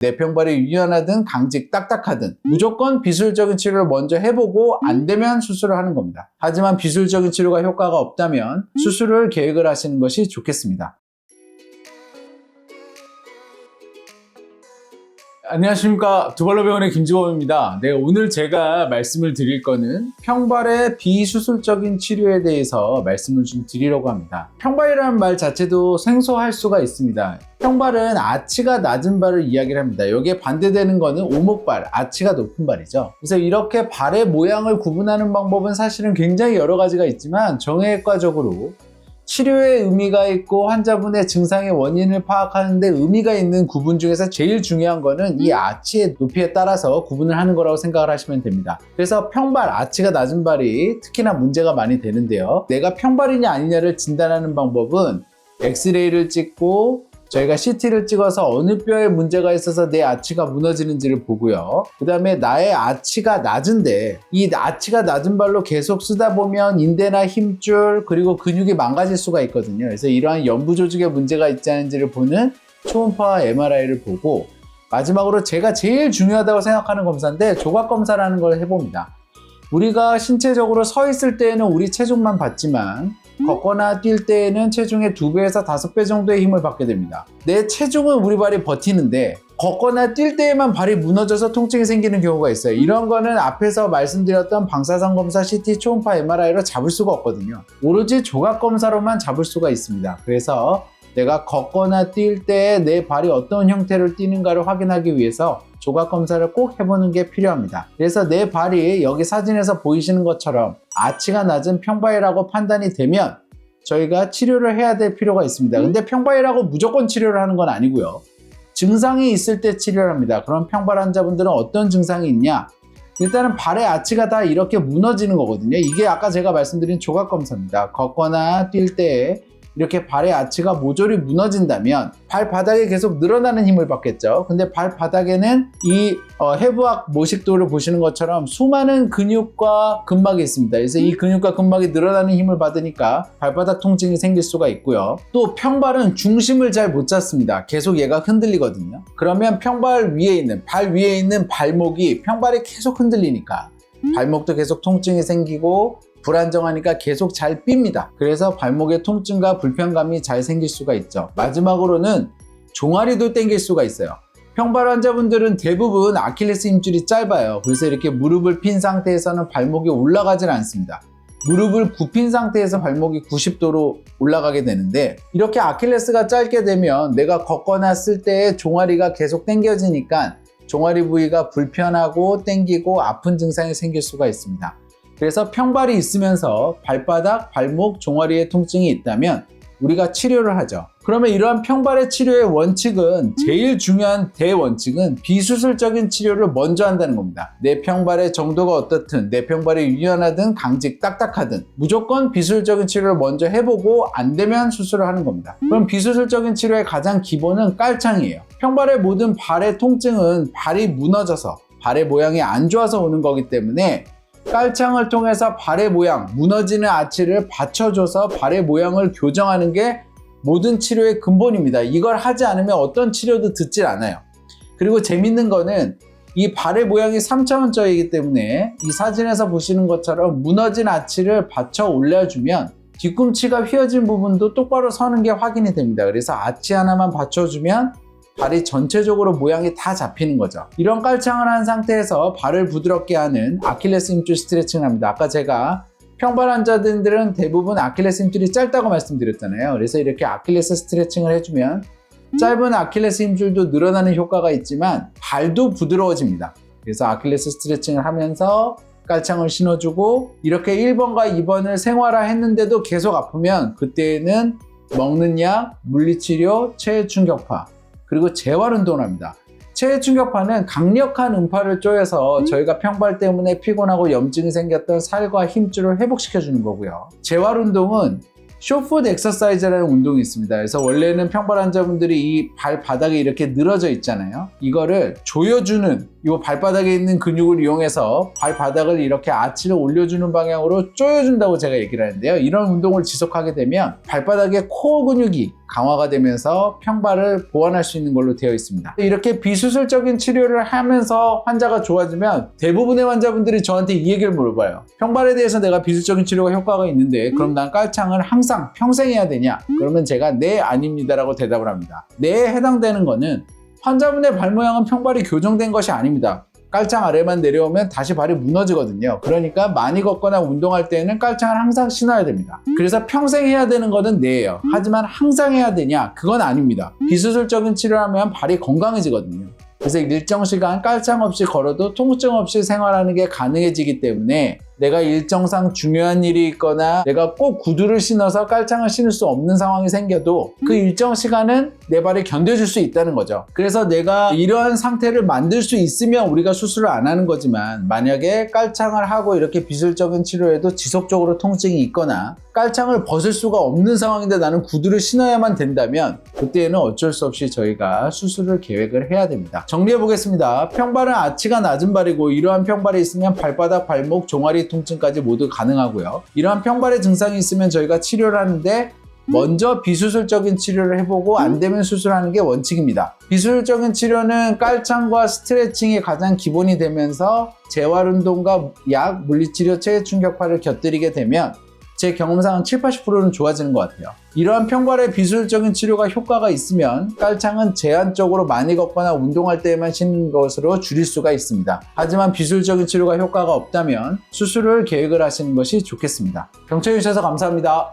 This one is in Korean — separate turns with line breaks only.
내 평발이 유연하든 강직 딱딱하든 무조건 비술적인 치료를 먼저 해보고 안 되면 수술을 하는 겁니다. 하지만 비술적인 치료가 효과가 없다면 수술을 계획을 하시는 것이 좋겠습니다. 안녕하십니까, 두발로병원의 김지범입니다. 오늘 제가 말씀을 드릴 거는 평발의 비수술적인 치료에 대해서 말씀을 좀 드리려고 합니다. 평발이라는 말 자체도 생소할 수가 있습니다. 평발은 아치가 낮은 발을 이야기를 합니다. 여기에 반대되는 거는 오목발, 아치가 높은 발이죠. 그래서 이렇게 발의 모양을 구분하는 방법은 사실은 굉장히 여러 가지가 있지만 정형외과적으로 치료에 의미가 있고 환자분의 증상의 원인을 파악하는 데 의미가 있는 구분 중에서 제일 중요한 거는 이 아치의 높이에 따라서 구분을 하는 거라고 생각을 하시면 됩니다. 그래서 평발, 아치가 낮은 발이 특히나 문제가 많이 되는데요. 내가 평발이냐 아니냐를 진단하는 방법은 엑스레이를 찍고 저희가 CT를 찍어서 어느 뼈에 문제가 있어서 내 아치가 무너지는지를 보고요. 그 다음에 나의 아치가 낮은데 이 아치가 낮은 발로 계속 쓰다 보면 인대나 힘줄 그리고 근육이 망가질 수가 있거든요. 그래서 이러한 연부 조직에 문제가 있지 않은지를 보는 초음파와 MRI를 보고 마지막으로 제가 제일 중요하다고 생각하는 검사인데 조각 검사라는 걸 해봅니다. 우리가 신체적으로 서 있을 때에는 우리 체중만 받지만 걷거나 뛸 때에는 체중의 2배에서 5배 정도의 힘을 받게 됩니다. 내 체중은 우리 발이 버티는데 걷거나 뛸 때에만 발이 무너져서 통증이 생기는 경우가 있어요. 이런 거는 앞에서 말씀드렸던 방사선 검사, CT, 초음파, MRI로 잡을 수가 없거든요. 오로지 조각 검사로만 잡을 수가 있습니다. 그래서 내가 걷거나 뛸 때 내 발이 어떤 형태를 띄는가를 확인하기 위해서 조각 검사를 꼭 해보는 게 필요합니다. 그래서 내 발이 여기 사진에서 보이시는 것처럼 아치가 낮은 평발이라고 판단이 되면 저희가 치료를 해야 될 필요가 있습니다. 근데 평발이라고 무조건 치료를 하는 건 아니고요. 증상이 있을 때 치료를 합니다. 그럼 평발 환자분들은 어떤 증상이 있냐? 일단은 발의 아치가 다 이렇게 무너지는 거거든요. 이게 아까 제가 말씀드린 조각 검사입니다. 걷거나 뛸 때 이렇게 발의 아치가 모조리 무너진다면 발바닥에 계속 늘어나는 힘을 받겠죠. 근데 발바닥에는 이 해부학 모식도를 보시는 것처럼 수많은 근육과 근막이 있습니다. 그래서 이 근육과 근막이 늘어나는 힘을 받으니까 발바닥 통증이 생길 수가 있고요. 또 평발은 중심을 잘 못 잡습니다. 계속 얘가 흔들리거든요. 그러면 평발 위에 있는, 발 위에 있는 발목이 평발이 계속 흔들리니까 발목도 계속 통증이 생기고 불안정하니까 계속 잘 삑니다. 그래서 발목에 통증과 불편감이 잘 생길 수가 있죠. 마지막으로는 종아리도 당길 수가 있어요. 평발 환자분들은 대부분 아킬레스 힘줄이 짧아요. 그래서 이렇게 무릎을 핀 상태에서는 발목이 올라가질 않습니다. 무릎을 굽힌 상태에서 발목이 90도로 올라가게 되는데 이렇게 아킬레스가 짧게 되면 내가 걷거나 쓸 때 종아리가 계속 당겨지니까 종아리 부위가 불편하고 당기고 아픈 증상이 생길 수가 있습니다. 그래서 평발이 있으면서 발바닥, 발목, 종아리에 통증이 있다면 우리가 치료를 하죠. 그러면 이러한 평발의 치료의 원칙은 제일 중요한 대원칙은 비수술적인 치료를 먼저 한다는 겁니다. 내 평발의 정도가 어떻든 내 평발이 유연하든 강직 딱딱하든 무조건 비수술적인 치료를 먼저 해보고 안 되면 수술을 하는 겁니다. 그럼 비수술적인 치료의 가장 기본은 깔창이에요. 평발의 모든 발의 통증은 발이 무너져서 발의 모양이 안 좋아서 오는 거기 때문에 깔창을 통해서 발의 모양, 무너지는 아치를 받쳐줘서 발의 모양을 교정하는 게 모든 치료의 근본입니다. 이걸 하지 않으면 어떤 치료도 듣질 않아요. 그리고 재밌는 거는 이 발의 모양이 3차원적이기 때문에 이 사진에서 보시는 것처럼 무너진 아치를 받쳐 올려주면 뒤꿈치가 휘어진 부분도 똑바로 서는 게 확인이 됩니다. 그래서 아치 하나만 받쳐주면 발이 전체적으로 모양이 다 잡히는 거죠. 이런 깔창을 한 상태에서 발을 부드럽게 하는 아킬레스 힘줄 스트레칭을 합니다. 아까 제가 평발 환자들은 대부분 아킬레스 힘줄이 짧다고 말씀드렸잖아요. 그래서 이렇게 아킬레스 스트레칭을 해주면 짧은 아킬레스 힘줄도 늘어나는 효과가 있지만 발도 부드러워집니다. 그래서 아킬레스 스트레칭을 하면서 깔창을 신어주고 이렇게 1번과 2번을 생활화했는데도 계속 아프면 그때는 먹는 약, 물리치료, 체외충격파 그리고 재활운동을 합니다. 체외충격파는 강력한 음파를 쪼여서 저희가 평발 때문에 피곤하고 염증이 생겼던 살과 힘줄을 회복시켜주는 거고요. 재활운동은 쇼풋 엑서사이즈라는 운동이 있습니다. 그래서 원래는 평발 환자분들이 이 발바닥에 이렇게 늘어져 있잖아요. 이거를 조여주는, 이 발바닥에 있는 근육을 이용해서 발바닥을 이렇게 아치를 올려주는 방향으로 조여준다고 제가 얘기를 하는데요. 이런 운동을 지속하게 되면 발바닥의 코어 근육이 강화가 되면서 평발을 보완할 수 있는 걸로 되어 있습니다. 이렇게 비수술적인 치료를 하면서 환자가 좋아지면 대부분의 환자분들이 저한테 이 얘기를 물어봐요. 평발에 대해서 내가 비수술적인 치료가 효과가 있는데 그럼 난 깔창을 항상 평생 해야 되냐? 그러면 제가 네, 아닙니다라고 대답을 합니다. 네에 해당되는 거는 환자분의 발 모양은 평발이 교정된 것이 아닙니다. 깔창 아래만 내려오면 다시 발이 무너지거든요. 그러니까 많이 걷거나 운동할 때는 깔창을 항상 신어야 됩니다. 그래서 평생 해야 되는 거는 네예요. 하지만 항상 해야 되냐? 그건 아닙니다. 비수술적인 치료를 하면 발이 건강해지거든요. 그래서 일정 시간 깔창 없이 걸어도 통증 없이 생활하는 게 가능해지기 때문에 내가 일정상 중요한 일이 있거나 내가 꼭 구두를 신어서 깔창을 신을 수 없는 상황이 생겨도 그 일정 시간은 내 발이 견뎌줄 수 있다는 거죠. 그래서 내가 이러한 상태를 만들 수 있으면 우리가 수술을 안 하는 거지만 만약에 깔창을 하고 이렇게 비술적인 치료에도 지속적으로 통증이 있거나 깔창을 벗을 수가 없는 상황인데 나는 구두를 신어야만 된다면 그때는 어쩔 수 없이 저희가 수술을 계획을 해야 됩니다. 정리해 보겠습니다. 평발은 아치가 낮은 발이고 이러한 평발이 있으면 발바닥, 발목, 종아리 통증까지 모두 가능하고요. 이러한 평발의 증상이 있으면 저희가 치료를 하는데 먼저 비수술적인 치료를 해보고 안 되면 수술하는 게 원칙입니다. 비수술적인 치료는 깔창과 스트레칭이 가장 기본이 되면서 재활운동과 약, 물리치료, 체외충격파를 곁들이게 되면 제 경험상은 70-80%는 좋아지는 것 같아요. 이러한 평발의 비수술적인 치료가 효과가 있으면 깔창은 제한적으로 많이 걷거나 운동할 때에만 신는 것으로 줄일 수가 있습니다. 하지만 비수술적인 치료가 효과가 없다면 수술을 계획을 하시는 것이 좋겠습니다. 경청해 주셔서 감사합니다.